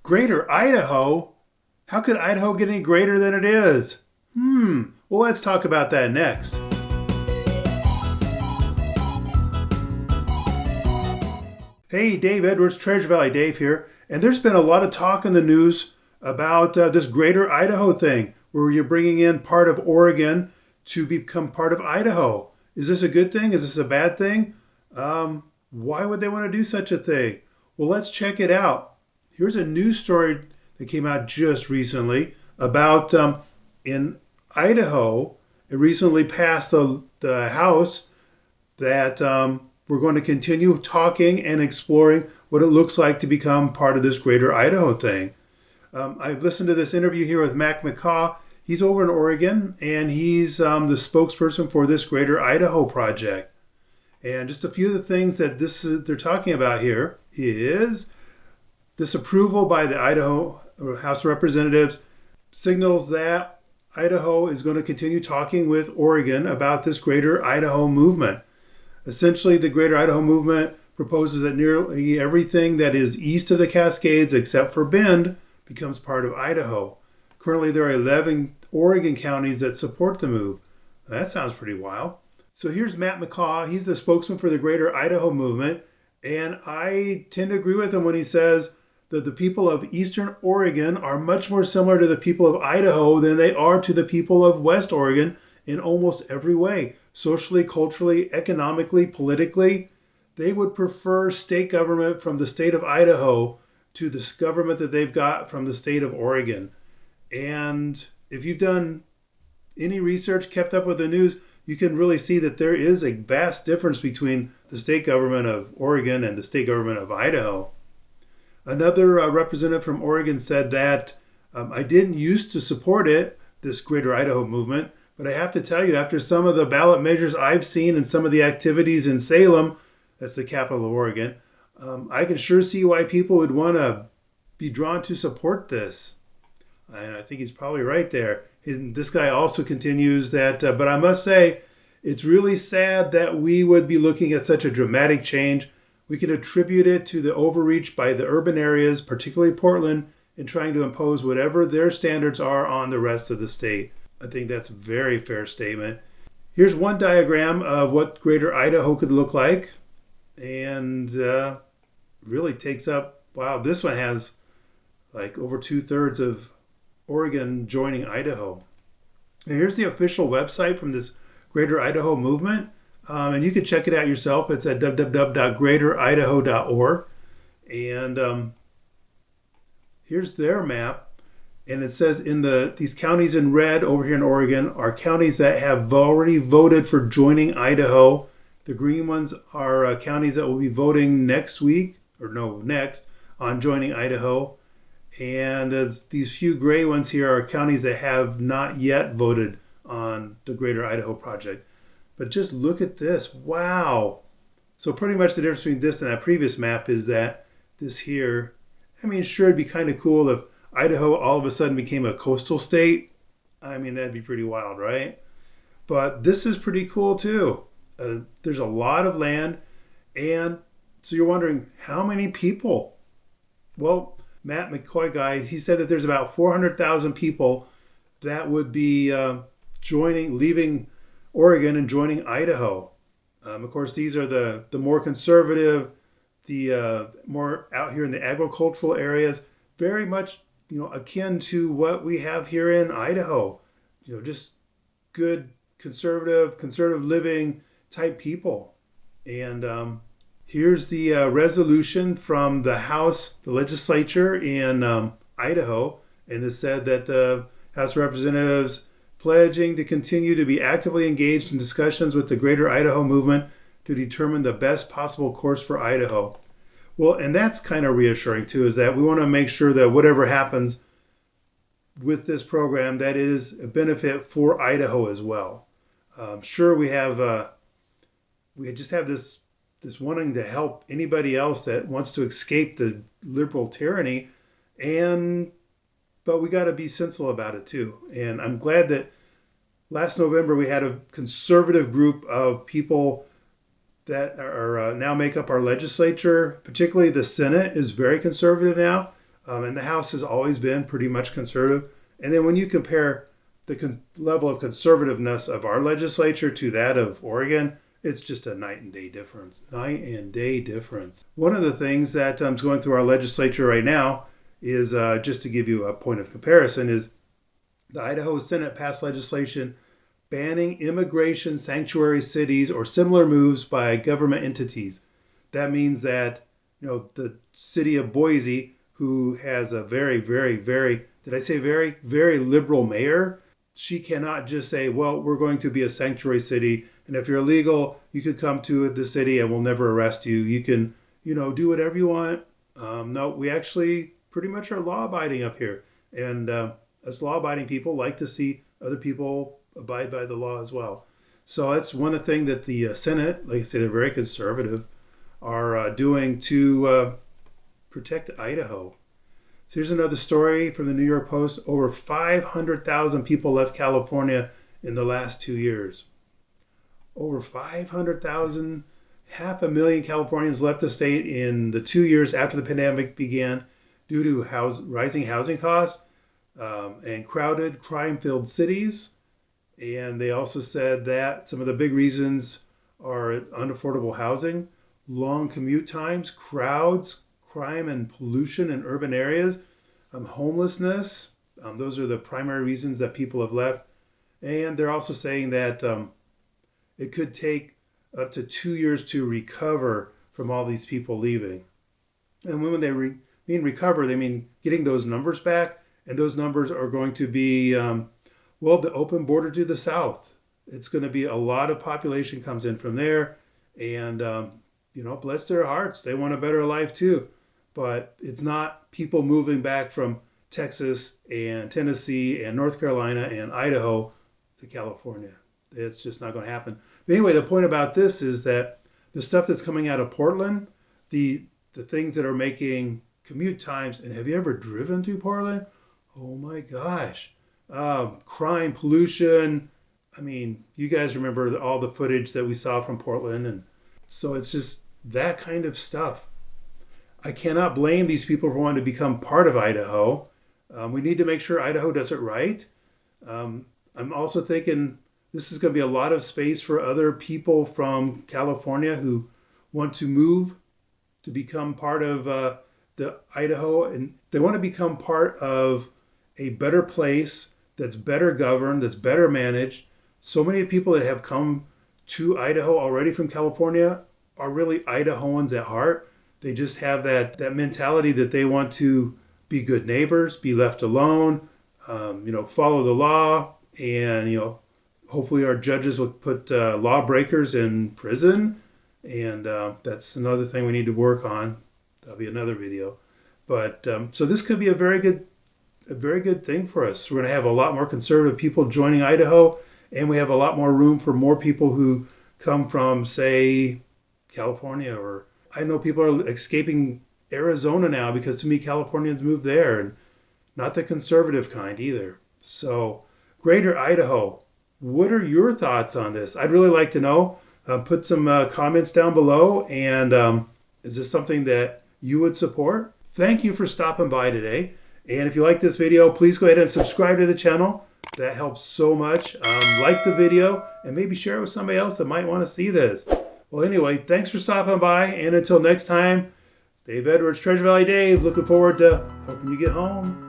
Greater Idaho? How could Idaho get any greater than it is? Well, let's talk about that next. Hey, Dave Edwards, Treasure Valley Dave here. And there's been a lot of talk in the news about this Greater Idaho thing, where you're bringing in part of Oregon to become part of Idaho. Is this a good thing? Is this a bad thing? Why would they want to do such a thing? Well, let's check it out. Here's a news story that came out just recently about in Idaho. It recently passed the House that we're going to continue talking and exploring what it looks like to become part of this Greater Idaho thing. I've listened to this interview here with McCaw. He's over in Oregon, and he's the spokesperson for this Greater Idaho project. And just a few of the things that they're talking about here is this approval by the Idaho House of Representatives signals that Idaho is going to continue talking with Oregon about this Greater Idaho movement. Essentially, the Greater Idaho movement proposes that nearly everything that is east of the Cascades, except for Bend, becomes part of Idaho. Currently, there are 11 Oregon counties that support the move. That sounds pretty wild. So here's Matt McCaw. He's the spokesman for the Greater Idaho movement. And I tend to agree with him when he says that the people of Eastern Oregon are much more similar to the people of Idaho than they are to the people of West Oregon in almost every way. Socially, culturally, economically, politically. They would prefer state government from the state of Idaho to the government that they've got from the state of Oregon. And if you've done any research, kept up with the news, you can really see that there is a vast difference between the state government of Oregon and the state government of Idaho. Another representative from Oregon said that I didn't used to support it, this Greater Idaho movement, but I have to tell you, after some of the ballot measures I've seen and some of the activities in Salem, that's the capital of Oregon, I can sure see why people would want to be drawn to support this. And I think he's probably right there. And this guy also continues that, but I must say, it's really sad that we would be looking at such a dramatic change. We can attribute it to the overreach by the urban areas, particularly Portland, in trying to impose whatever their standards are on the rest of the state. I think that's a very fair statement. Here's one diagram of what Greater Idaho could look like. And really takes up, wow, this one has like over 2/3 of Oregon joining Idaho. And here's the official website from this Greater Idaho movement. And you can check it out yourself. It's at www.greateridaho.org. And here's their map. And it says these counties in red over here in Oregon are counties that have already voted for joining Idaho. The green ones are counties that will be voting next on joining Idaho. And these few gray ones here are counties that have not yet voted on the Greater Idaho project. But just look at this. Wow. So pretty much the difference between this and that previous map is that this here, I mean, sure, it'd be kind of cool if Idaho all of a sudden became a coastal state. I mean, that'd be pretty wild, right? But this is pretty cool too. There's a lot of land. And so you're wondering, how many people? Well, Matt McCoy guy, he said that there's about 400,000 people that would be leaving Oregon and joining Idaho. Of course, these are the more conservative, the more out here in the agricultural areas, very much, akin to what we have here in Idaho. Just good conservative living type people. And here's the resolution from the House, the legislature in Idaho. And it said that the House of Representatives pledging to continue to be actively engaged in discussions with the Greater Idaho movement to determine the best possible course for Idaho. Well, and that's kind of reassuring too, is that we want to make sure that whatever happens with this program, that is a benefit for Idaho as well. Sure, we just have this wanting to help anybody else that wants to escape the liberal tyranny, but we got to be sensible about it too. And I'm glad that last November we had a conservative group of people that are now make up our legislature. Particularly the Senate is very conservative now. And the House has always been pretty much conservative. And then when you compare the level of conservativeness of our legislature to that of Oregon, it's just a night and day difference. Night and day difference. One of the things that is going through our legislature right now is, just to give you a point of comparison, is the Idaho Senate passed legislation banning immigration sanctuary cities or similar moves by government entities. That means that, the city of Boise, who has a very, very, very, did I say very, very liberal mayor, she cannot just say, well, we're going to be a sanctuary city, and if you're illegal, you could come to the city and we'll never arrest you. You can, do whatever you want. No, we actually pretty much are law-abiding up here. And us law-abiding people like to see other people abide by the law as well. So that's one thing that the Senate, like I say, they're very conservative, are doing to protect Idaho. So here's another story from the New York Post. Over 500,000 people left California in the last 2 years. Over 500,000, 500,000 Californians left the state in the 2 years after the pandemic began due to rising housing costs and crowded, crime-filled cities. And they also said that some of the big reasons are unaffordable housing, long commute times, crowds, crime and pollution in urban areas, homelessness. Those are the primary reasons that people have left. And they're also saying that it could take up to 2 years to recover from all these people leaving. And when they mean recover, they mean getting those numbers back. And those numbers are going to be, the open border to the south. It's going to be a lot of population comes in from there. And, bless their hearts. They want a better life too. But it's not people moving back from Texas and Tennessee and North Carolina and Idaho to California. It's just not going to happen. But anyway, the point about this is that the stuff that's coming out of Portland, the things that are making commute times, and have you ever driven to Portland? Oh my gosh. Crime, pollution. I mean, you guys remember all the footage that we saw from Portland. And so it's just that kind of stuff. I cannot blame these people for wanting to become part of Idaho. We need to make sure Idaho does it right. I'm also thinking this is going to be a lot of space for other people from California who want to move to become part of the Idaho. And they want to become part of a better place that's better governed, that's better managed. So many people that have come to Idaho already from California are really Idahoans at heart. They just have that mentality that they want to be good neighbors, be left alone, follow the law, and, hopefully our judges will put lawbreakers in prison. And that's another thing we need to work on. That'll be another video. But so this could be a very good thing for us. We're going to have a lot more conservative people joining Idaho, and we have a lot more room for more people who come from, say, California, or I know people are escaping Arizona now because too many Californians moved there, and not the conservative kind either. So, Greater Idaho, what are your thoughts on this? I'd really like to know. Put some comments down below, and is this something that you would support? Thank you for stopping by today. And if you like this video, please go ahead and subscribe to the channel. That helps so much. Like the video, and maybe share it with somebody else that might want to see this. Well, anyway, thanks for stopping by, and until next time, Dave Edwards, Treasure Valley Dave, looking forward to helping you get home.